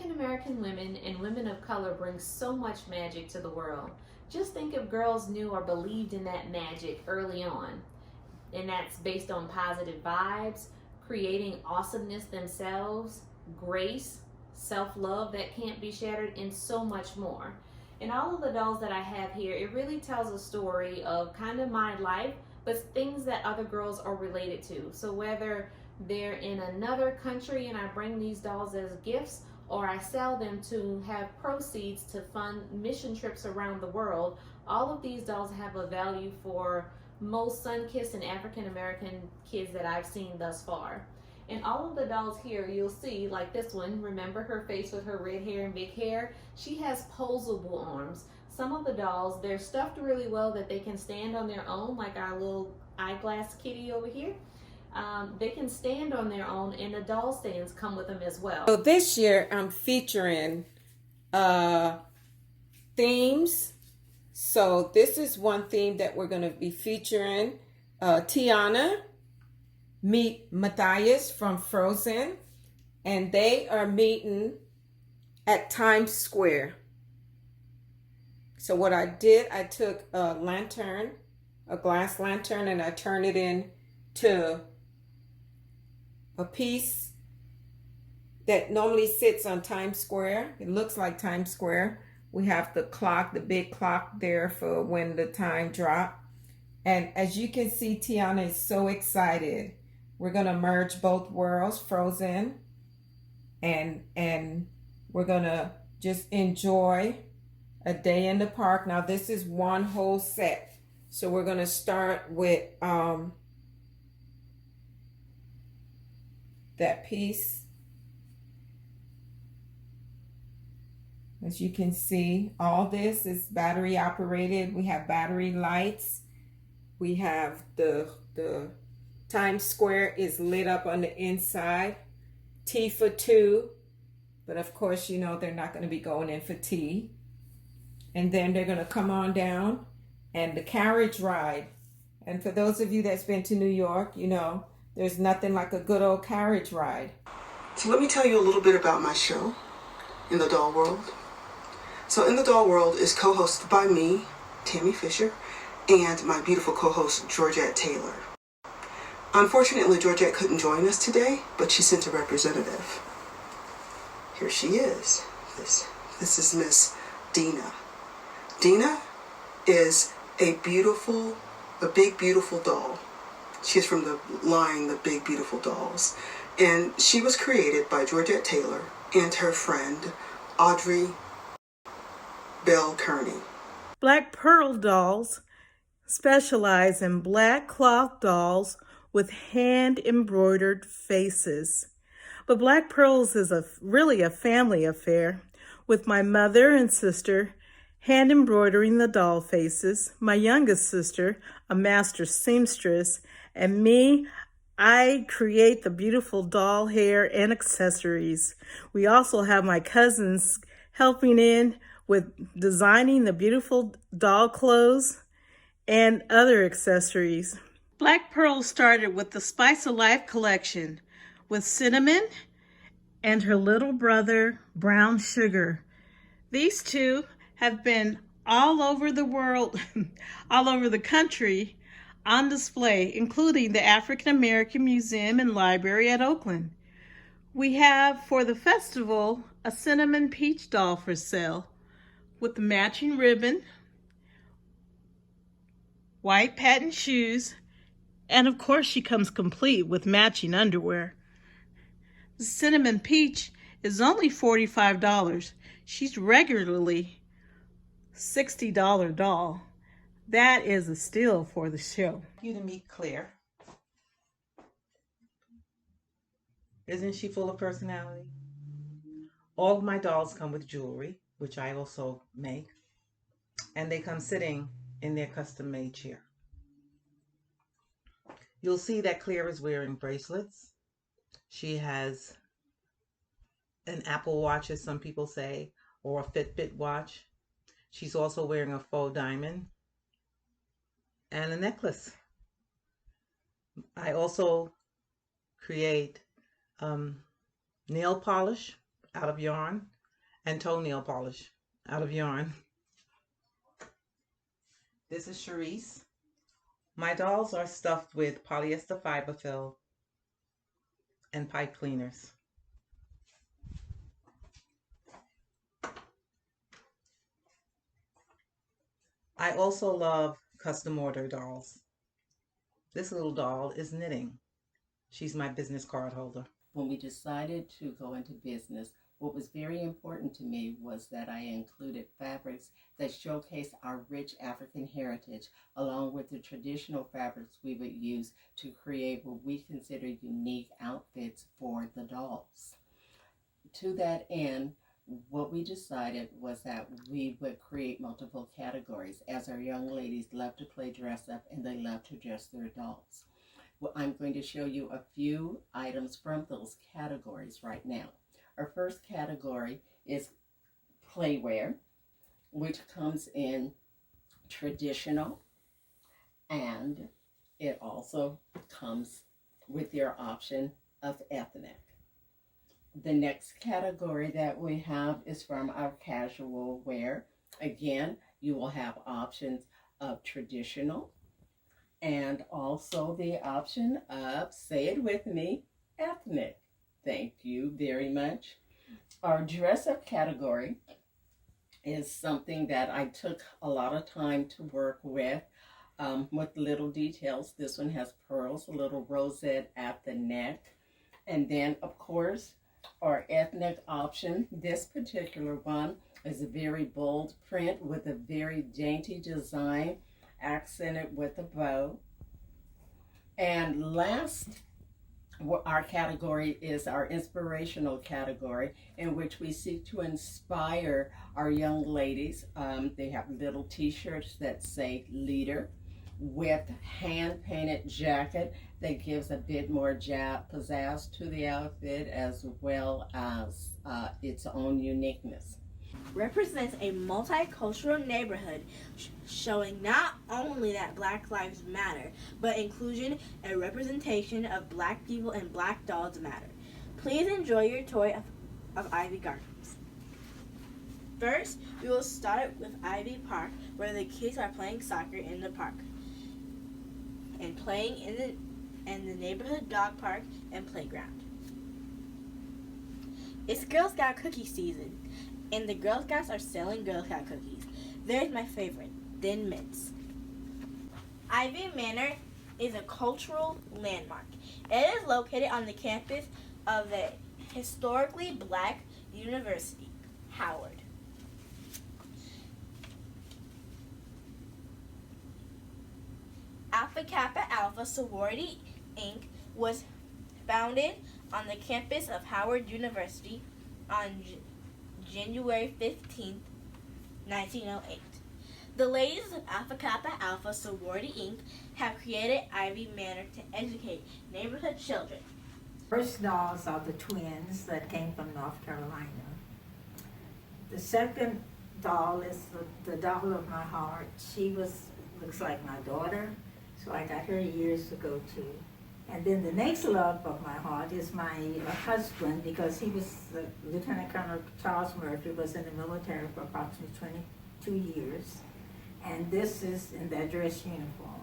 African American women and women of color bring so much magic to the world. Just think if girls knew or believed in that magic early on. And that's based on positive vibes, creating awesomeness themselves, grace, self-love that can't be shattered, and so much more. And all of the dolls that I have here, it really tells a story of kind of my life, but things that other girls are related to. So whether they're in another country and I bring these dolls as gifts, or I sell them to have proceeds to fund mission trips around the world, all of these dolls have a value for most sun-kissed and African American kids that I've seen thus far. And all of the dolls here, you'll see, like this one, remember her face with her red hair and big hair? She has posable arms. Some of the dolls, they're stuffed really well that they can stand on their own, like our little eyeglass kitty over here. They can stand on their own, and the doll stands come with them as well. So this year I'm featuring themes. So this is one theme that we're going to be featuring. Tiana meet Matthias from Frozen, and they are meeting at Times Square. So what I did, I took a lantern, a glass lantern, and I turned it into a piece that normally sits on Times Square. It looks like Times Square. We have the clock, the big clock there for when the time drop. And as you can see, Tiana is so excited. We're going to merge both worlds, Frozen, and we're going to just enjoy a day in the park. Now, this is one whole set. So we're going to start with that piece. As you can see, all this is battery operated. We have battery lights. We have the Times Square is lit up on the inside. Tea for two. But of course, you know, they're not going to be going in for tea. And then they're going to come on down, and the carriage ride. And for those of you that's been to New York, you know, there's nothing like a good old carriage ride. So let me tell you a little bit about my show, In the Doll World. So In the Doll World is co-hosted by me, Tammy Fisher, and my beautiful co-host, Georgette Taylor. Unfortunately, Georgette couldn't join us today, but she sent a representative. Here she is. This is Miss Dina. Dina is a big, beautiful doll. She's from the line, The Big, Beautiful Dolls. And she was created by Georgette Taylor and her friend, Audrey Bell Kearney. Black Pearl Dolls specialize in black cloth dolls with hand-embroidered faces. But Black Pearls is really a family affair, with my mother and sister hand embroidering the doll faces, my youngest sister, a master seamstress, and me, I create the beautiful doll hair and accessories. We also have my cousins helping in with designing the beautiful doll clothes and other accessories. Black Pearl started with the Spice of Life collection with Cinnamon and her little brother, Brown Sugar. These two have been all over the world, all over the country, on display, including the African American Museum and Library at Oakland. We have, for the festival, a Cinnamon Peach doll for sale with the matching ribbon, white patent shoes, and of course she comes complete with matching underwear. The Cinnamon Peach is only $45. She's regularly $60 doll. That is a steal for the show. You to meet Claire. Isn't she full of personality? All of my dolls come with jewelry, which I also make, and they come sitting in their custom-made chair. You'll see that Claire is wearing bracelets. She has an Apple Watch, as some people say, or a Fitbit watch. She's also wearing a faux diamond and a necklace. I also create nail polish out of yarn and toenail polish out of yarn. This is Charisse. My dolls are stuffed with polyester fiber fill and pipe cleaners. I also love custom order dolls. This little doll is knitting. She's my business card holder. When we decided to go into business, what was very important to me was that I included fabrics that showcase our rich African heritage, along with the traditional fabrics we would use to create what we consider unique outfits for the dolls. To that end, what we decided was that we would create multiple categories, as our young ladies love to play dress up and they love to dress their dolls. Well, I'm going to show you a few items from those categories right now. Our first category is playwear, which comes in traditional, and it also comes with your option of ethnic. The next category that we have is from our casual wear. Again, you will have options of traditional and also the option of, say it with me, ethnic. Thank you very much. Our dress-up category is something that I took a lot of time to work with little details. This one has pearls, a little rosette at the neck. And then, of course, our ethnic option. This particular one is a very bold print with a very dainty design, accented with a bow. And last, our category is our inspirational category, in which we seek to inspire our young ladies. They have little t-shirts that say leader, with hand-painted jacket that gives a bit more pizzazz to the outfit, as well as its own uniqueness. Represents a multicultural neighborhood showing not only that Black Lives Matter, but inclusion and representation of Black people and Black dolls matter. Please enjoy your toy of Ivy Gardens. First, we will start with Ivy Park, where the kids are playing soccer in the park and playing in the neighborhood dog park and playground. It's Girl Scout cookie season, and the Girl Scouts are selling Girl Scout cookies. There's my favorite, Thin Mints. Ivy Manor is a cultural landmark. It is located on the campus of the historically Black University, Howard. Alpha Kappa Alpha Sorority Inc. was founded on the campus of Howard University on January 15, 1908. The ladies of Alpha Kappa Alpha Sorority Inc. have created Ivy Manor to educate neighborhood children. First dolls are the twins that came from North Carolina. The second doll is the doll of my heart. She looks like my daughter, so I got her years ago too. And then the next love of my heart is my husband, because he was Lieutenant Colonel Charles Murphy, was in the military for approximately 22 years. And this is in their dress uniform.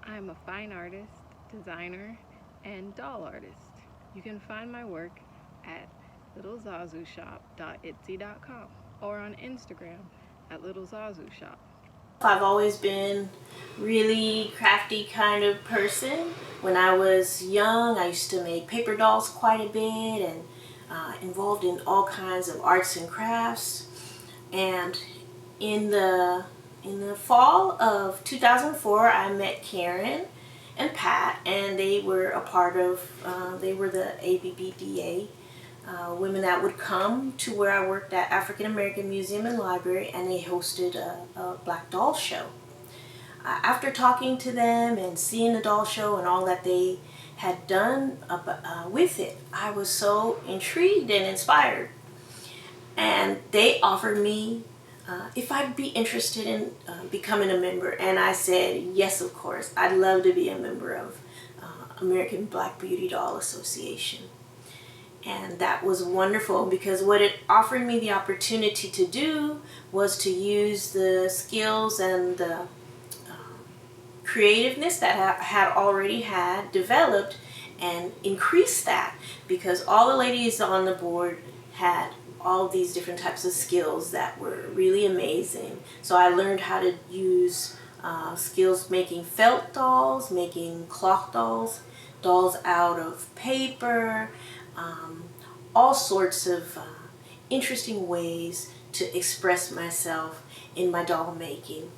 I'm a fine artist, designer, and doll artist. You can find my work at littlezazushop.etsy.com or on Instagram at littlezazushop. I've always been really crafty kind of person. When I was young, I used to make paper dolls quite a bit and involved in all kinds of arts and crafts. And in the fall of 2004, I met Karen and Pat, and they were a part of, they were the ABBDA women that would come to where I worked at African American Museum and Library, and they hosted a black doll show. After talking to them and seeing the doll show and all that they had done with it, I was so intrigued and inspired. And they offered me if I'd be interested in becoming a member. And I said, yes, of course. I'd love to be a member of American Black Beauty Doll Association. And that was wonderful, because what it offered me the opportunity to do was to use the skills and the creativeness that I had already had developed and increase that, because all the ladies on the board had all these different types of skills that were really amazing. So I learned how to use skills making felt dolls, making cloth dolls, dolls out of paper, all sorts of interesting ways to express myself in my doll making.